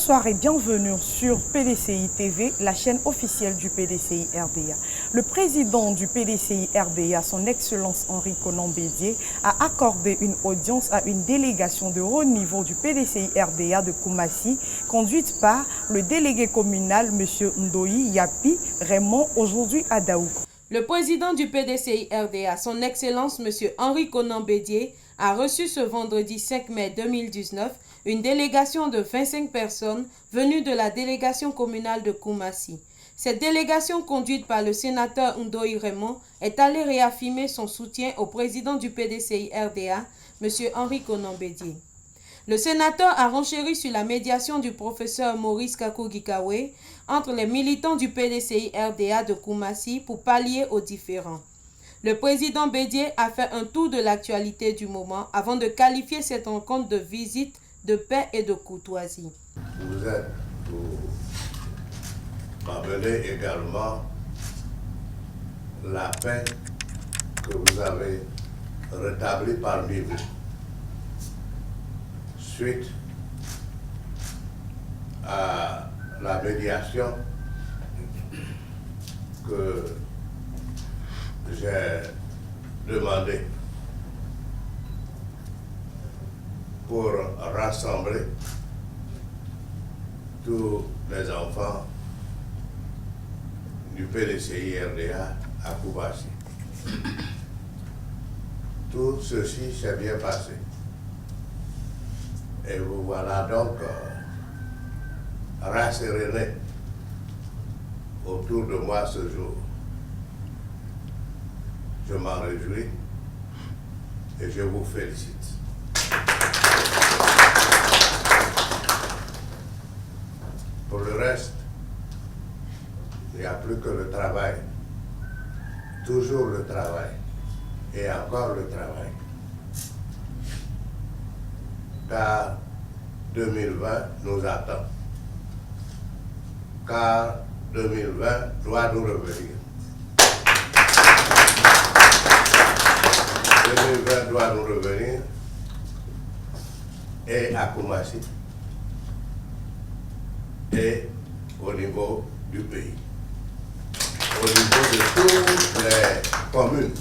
Bonsoir et bienvenue sur PDCI TV, la chaîne officielle du PDCI RDA. Le président du PDCI RDA, son Excellence Henri Konan Bédié, a accordé une audience à une délégation de haut niveau du PDCI RDA de Koumassi, conduite par le délégué communal M. Ndoyi Yapi Raymond, aujourd'hui à Daou. Le président du PDCI RDA, son Excellence M. Henri Konan Bédié, a reçu ce vendredi 5 mai 2019 une délégation de 25 personnes venues de la délégation communale de Koumassi. Cette délégation, conduite par le sénateur Ndoyi Raymond, est allée réaffirmer son soutien au président du PDCI RDA, M. Henri Konan Bédié. Le sénateur a renchéri sur la médiation du professeur Maurice Kakou-Gikawe entre les militants du PDCI RDA de Koumassi pour pallier aux différends. Le président Bédié a fait un tour de l'actualité du moment avant de qualifier cette rencontre de visite de paix et de courtoisie. Vous êtes pour m'amener également la paix que vous avez rétablie parmi vous. Suite à la médiation que j'ai demandée pour rassembler tous les enfants du PDCI RDA à Koumassi. Tout ceci s'est bien passé. Et vous voilà donc rassérénés autour de moi ce jour. Je m'en réjouis et je vous félicite. Pour le reste, il n'y a plus que le travail. Toujours le travail. Et encore le travail. Car 2020 nous attend. Car 2020 doit nous revenir. 2020 doit nous revenir et à Koumassi et au niveau du pays. Au niveau de toutes les communes.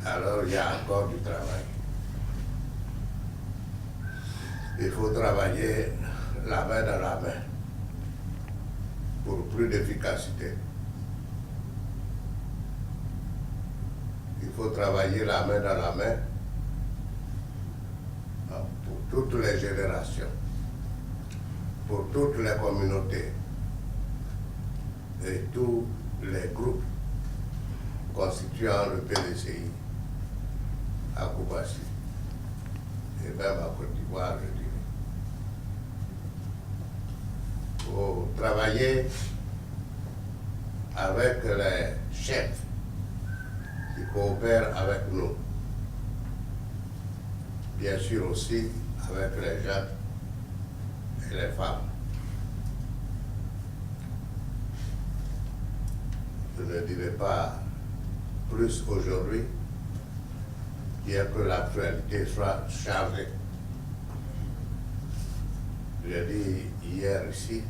Alors il y a encore du travail. Il faut travailler la main dans la main pour plus d'efficacité. Il faut travailler la main dans la main pour toutes les générations, pour toutes les communautés et tous les groupes constituant le PDCI à Koumassi et même à Côte d'Ivoire, je dirais. Pour travailler avec les chefs qui coopèrent avec nous. Bien sûr aussi avec les jeunes et les femmes. Je ne dirai pas plus aujourd'hui, bien que l'actualité soit chargée. J'ai dit hier ici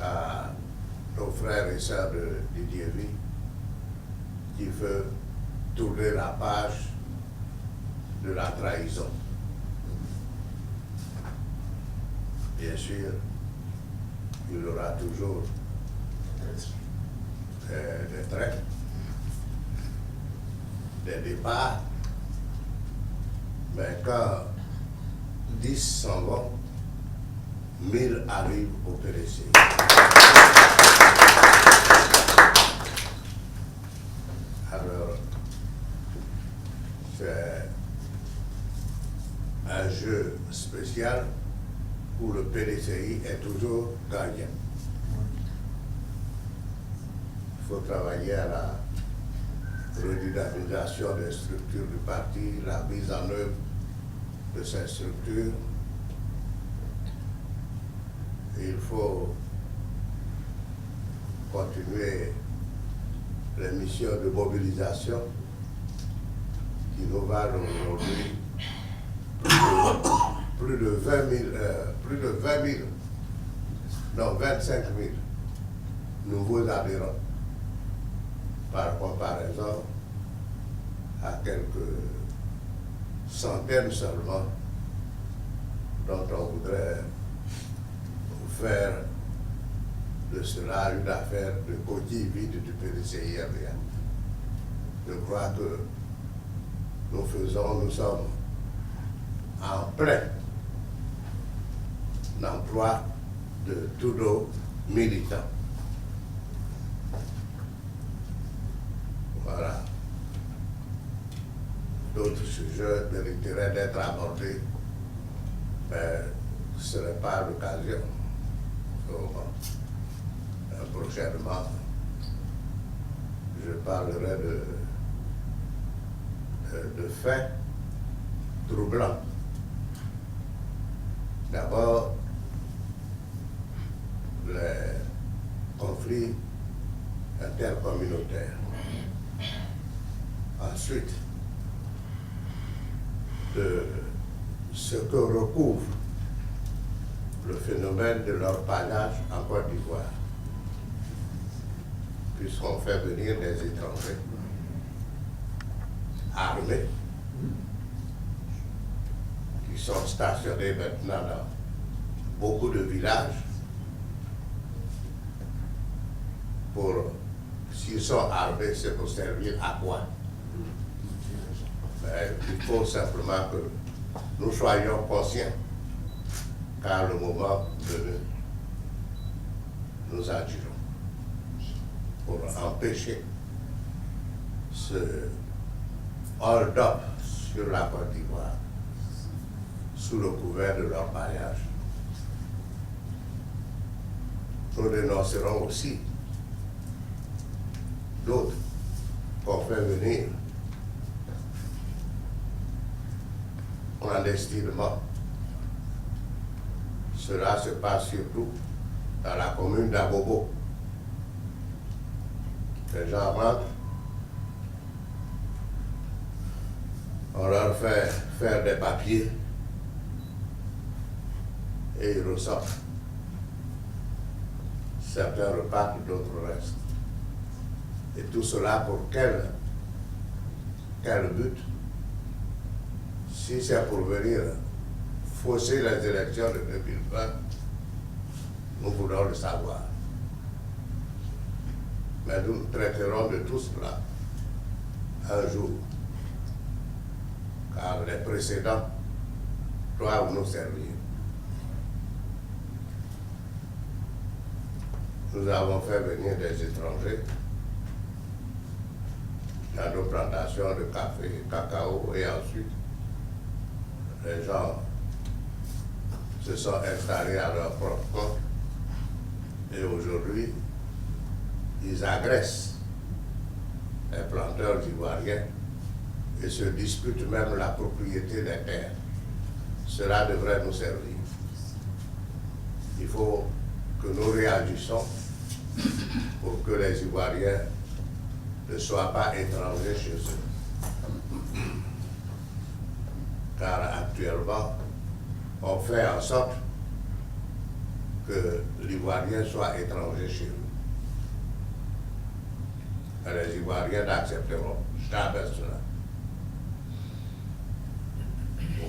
à nos frères et sœurs de Didier Vie qui veut tourner la page de la trahison. Bien sûr, il y aura toujours des traits, des départs, mais quand 10 s'en vont, 1000 arrivent au PDCI. Alors, c'est un jeu spécial où le PDCI est toujours gagnant. Il faut travailler à la redynamisation des structures du parti, la mise en œuvre de ces structures. Il faut continuer les missions de mobilisation qui nous valent aujourd'hui plus de 20 000, non 25 000 nouveaux adhérents par comparaison à quelques centaines seulement dont on voudrait faire de cela une affaire de coquille vide du PDCI RDA. Je crois que nous sommes en plein emploi de tous nos militants. Voilà. D'autres sujets mériteraient d'être abordés, mais ce n'est pas l'occasion. Prochainement, je parlerai de faits troublants. D'abord, les conflits intercommunautaires. Ensuite, de ce que recouvre le phénomène de l'orpaillage en Côte d'Ivoire, puisqu'on fait venir des étrangers armés qui sont stationnés maintenant dans beaucoup de villages pour, s'ils sont armés, c'est pour servir à quoi? Mais il faut simplement que nous soyons conscients, car le moment venu, nous agirons pour empêcher ce hold-up sur la Côte d'Ivoire sous le couvert de l'orpaillage. Nous dénoncerons aussi d'autres qu'on fait venir clandestinement. Cela se passe surtout dans la commune d'Abobo. Les gens rentrent, on leur fait faire des papiers et ils ressortent. Certains repartent, d'autres restent. Et tout cela pour quel but? Si c'est pour venir fausser les élections de 2020, nous voulons le savoir. Mais nous traiterons de tout cela un jour, car les précédents doivent nous servir. Nous avons fait venir des étrangers dans nos plantations de café et cacao, et ensuite les gens se sont installés à leur propre compte, et aujourd'hui ils agressent les planteurs ivoiriens et se disputent même la propriété des terres. Cela devrait nous servir. Il faut que nous réagissions pour que les Ivoiriens ne soient pas étrangers chez eux. Car actuellement, on fait en sorte que l'Ivoirien soit étranger chez eux. Et les Ivoiriens n'accepteront jamais cela.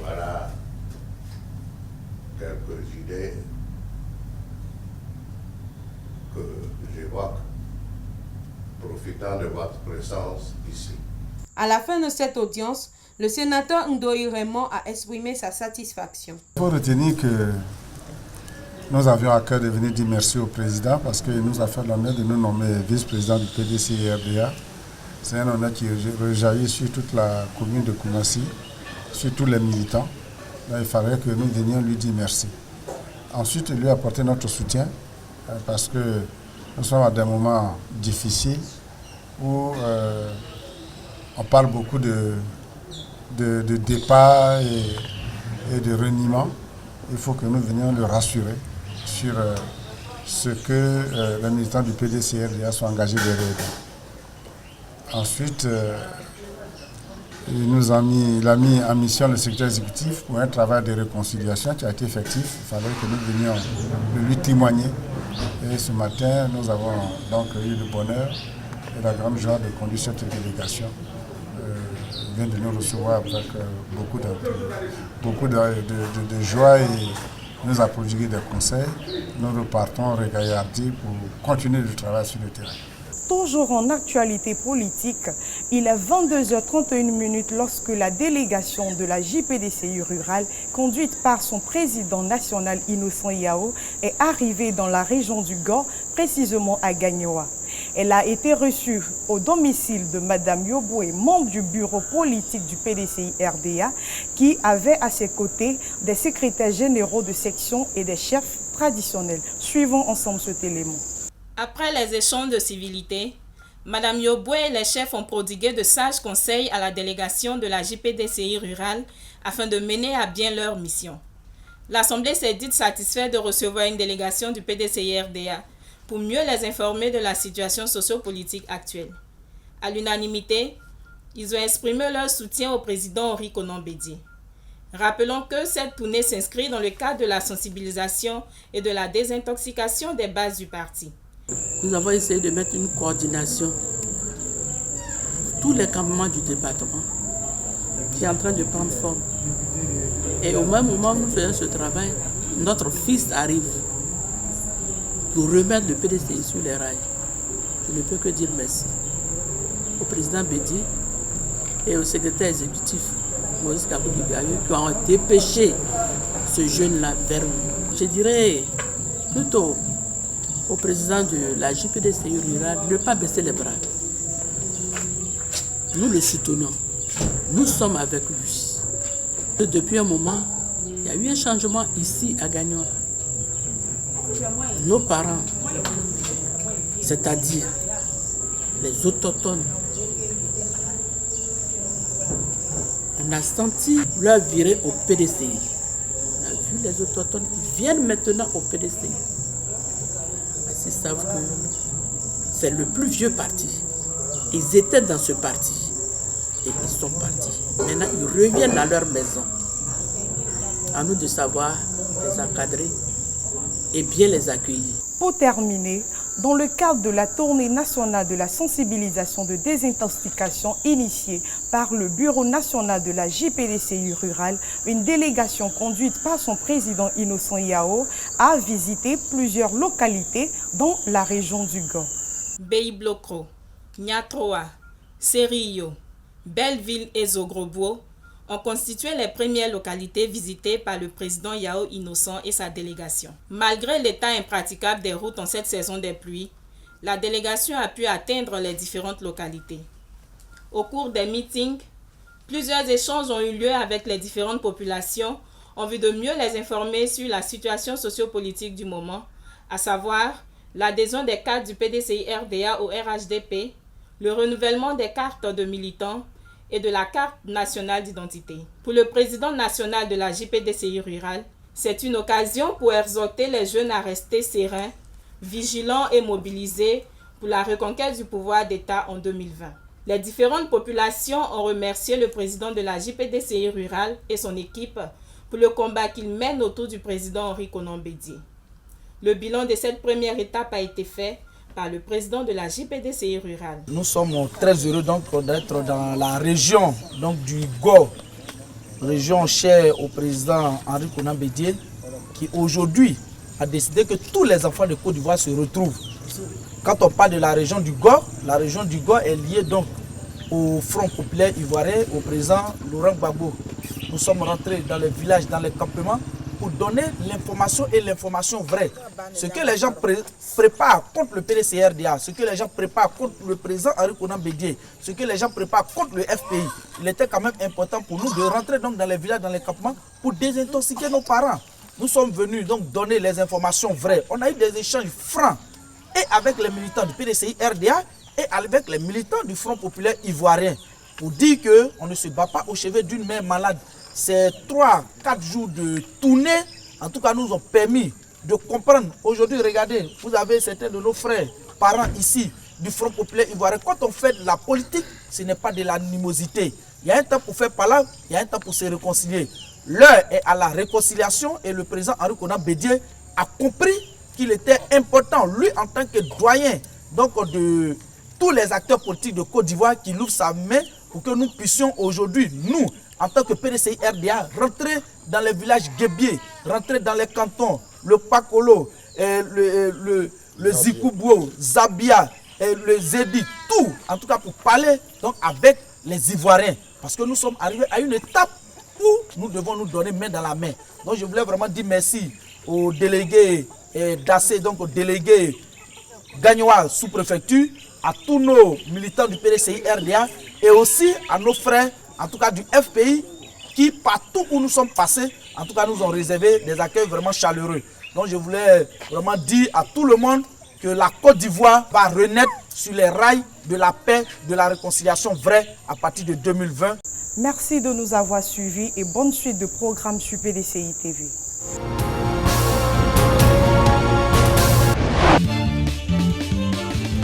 Voilà quelques idées que j'évoque, profitant de votre présence ici. À la fin de cette audience, le sénateur Ndoye Raymond a exprimé sa satisfaction. Il faut retenir que nous avions à cœur de venir dire merci au président parce qu'il nous a fait l'honneur de nous nommer vice-président du PDCI RDA. C'est un honneur qui rejaillit sur toute la commune de Koumassi, sur tous les militants. Donc, il fallait que nous venions lui dire merci. Ensuite, lui apporter notre soutien parce que nous sommes à des moments difficiles où on parle beaucoup de départ et de reniement. Il faut que nous venions le rassurer sur ce que les militants du PDCI RDA sont engagés derrière. Ensuite, Il a mis en mission le secrétaire exécutif pour un travail de réconciliation qui a été effectif. Il fallait que nous venions de lui témoigner. Et ce matin, nous avons donc eu le bonheur et la grande joie de conduire cette délégation. Il vient de nous recevoir avec beaucoup de joie et nous a prodigué des conseils. Nous repartons regaillardis pour continuer le travail sur le terrain. Toujours en actualité politique, il est 22h31 lorsque la délégation de la JPDCI rurale, conduite par son président national Innocent Yao, est arrivée dans la région du Gor, précisément à Gagnoa. Elle a été reçue au domicile de Mme Yoboué, membre du bureau politique du PDCI RDA, qui avait à ses côtés des secrétaires généraux de section et des chefs traditionnels. Suivons ensemble cet élément. Après les échanges de civilité, Mme Yoboué et les chefs ont prodigué de sages conseils à la délégation de la JPDCI rurale afin de mener à bien leur mission. L'Assemblée s'est dite satisfaite de recevoir une délégation du PDCI RDA pour mieux les informer de la situation sociopolitique actuelle. À l'unanimité, ils ont exprimé leur soutien au président Henri Konan Bédié. Rappelons que cette tournée s'inscrit dans le cadre de la sensibilisation et de la désintoxication des bases du parti. Nous avons essayé de mettre une coordination pour tous les campements du département qui est en train de prendre forme. Et au même moment où nous faisons ce travail, notre fils arrive pour remettre le PDCI sur les rails. Je ne peux que dire merci au président Bédié et au secrétaire exécutif Maurice Kaboudigayo qui ont dépêché ce jeune-là vers nous. Je dirais plutôt au président de la JPDCI rurale de ne pas baisser les bras. Nous le soutenons. Nous sommes avec lui. Depuis un moment, il y a eu un changement ici à Gagnon. Nos parents, c'est-à-dire les autochtones, on a senti leur virer au PDCI. On a vu les autochtones qui viennent maintenant au PDCI. Ils savent que c'est le plus vieux parti. Ils étaient dans ce parti et ils sont partis. Maintenant, ils reviennent dans leur maison. À nous de savoir les encadrer et bien les accueillir. Pour terminer, dans le cadre de la tournée nationale de la sensibilisation de désintoxication initiée par le Bureau national de la JPDCI rurale, une délégation conduite par son président Innocent Yao a visité plusieurs localités dans la région du Gor. Beiblokro, Nyatroa, Serio, Belleville et Zogrobwo ont constitué les premières localités visitées par le président Yao Innocent et sa délégation. Malgré l'état impraticable des routes en cette saison des pluies, la délégation a pu atteindre les différentes localités. Au cours des meetings, plusieurs échanges ont eu lieu avec les différentes populations en vue de mieux les informer sur la situation sociopolitique du moment, à savoir l'adhésion des cadres du PDCI RDA au RHDP, le renouvellement des cartes de militants et de la carte nationale d'identité. Pour le président national de la JPDCI rurale, c'est une occasion pour exhorter les jeunes à rester sereins, vigilants et mobilisés pour la reconquête du pouvoir d'État en 2020. Les différentes populations ont remercié le président de la JPDCI rurale et son équipe pour le combat qu'ils mènent autour du président Henri Konan Bédié. Le bilan de cette première étape a été fait par le président de la JPDCI rurale. Nous sommes très heureux d'être dans la région du Gor, région chère au président Henri Konan Bédié, qui aujourd'hui a décidé que tous les enfants de Côte d'Ivoire se retrouvent. Quand on parle de la région du Gor est liée donc au Front populaire ivoirien, au président Laurent Gbagbo. Nous sommes rentrés dans les villages, dans les campements, pour donner l'information et l'information vraie. Ce que les gens préparent contre le PDCI-RDA, ce que les gens préparent contre le président Henri Konan Bédié, ce que les gens préparent contre le FPI, il était quand même important pour nous de rentrer donc dans les villages, dans les campements, pour désintoxiquer nos parents. Nous sommes venus donc donner les informations vraies. On a eu des échanges francs et avec les militants du PDCI-RDA et avec les militants du Front populaire ivoirien pour dire qu'on ne se bat pas au chevet d'une mère malade. Ces 3-4 jours de tournée, en tout cas, nous ont permis de comprendre. Aujourd'hui, regardez, vous avez certains de nos frères, parents ici, du Front populaire ivoirien. Quand on fait de la politique, ce n'est pas de l'animosité. Il y a un temps pour faire palabre, il y a un temps pour se réconcilier. L'heure est à la réconciliation et le président Henri Konan Bédié a compris qu'il était important, lui en tant que doyen donc de tous les acteurs politiques de Côte d'Ivoire, qu'il ouvre sa main pour que nous puissions aujourd'hui, nous, en tant que PDCI RDA, rentrer dans les villages guébiers, rentrer dans les cantons, le Pakolo, le Zikoubou, Zabia, le Zédi, tout, en tout cas pour parler donc avec les Ivoiriens. Parce que nous sommes arrivés à une étape où nous devons nous donner main dans la main. Donc je voulais vraiment dire merci aux délégués d'AC, donc aux délégués Gagnois sous-préfecture, à tous nos militants du PDCI RDA et aussi à nos frères, en tout cas du FPI, qui partout où nous sommes passés, en tout cas nous ont réservé des accueils vraiment chaleureux. Donc je voulais vraiment dire à tout le monde que la Côte d'Ivoire va renaître sur les rails de la paix, de la réconciliation vraie à partir de 2020. Merci de nous avoir suivis et bonne suite de programmes sur PDCI TV.